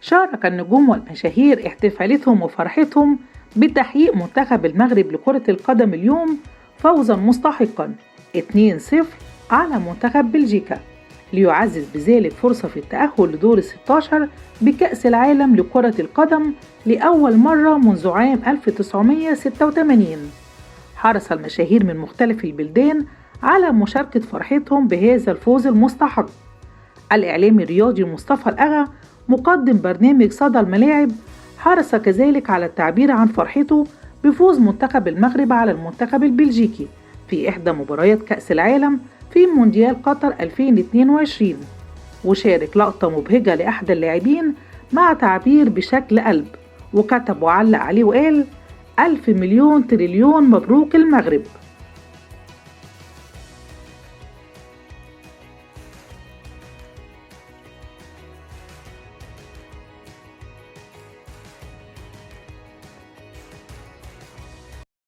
شارك النجوم والمشاهير احتفالاتهم وفرحتهم بتحقيق منتخب المغرب لكرة القدم اليوم فوزا مستحقا 2-0 على منتخب بلجيكا، ليعزز بذلك فرصة في التأهل لدور 16 بكأس العالم لكرة القدم لأول مرة منذ عام 1986. حرص المشاهير من مختلف البلدان على مشاركة فرحتهم بهذا الفوز المستحق. الإعلامي الرياضي مصطفى الأغا مقدم برنامج صدى الملاعب حرص كذلك على التعبير عن فرحته بفوز منتخب المغرب على المنتخب البلجيكي في إحدى مباريات كأس العالم في مونديال قطر 2022، وشارك لقطة مبهجة لأحد اللاعبين مع تعبير بشكل قلب، وكتب وعلق عليه وقال: 1000 مليون تريليون مبروك المغرب.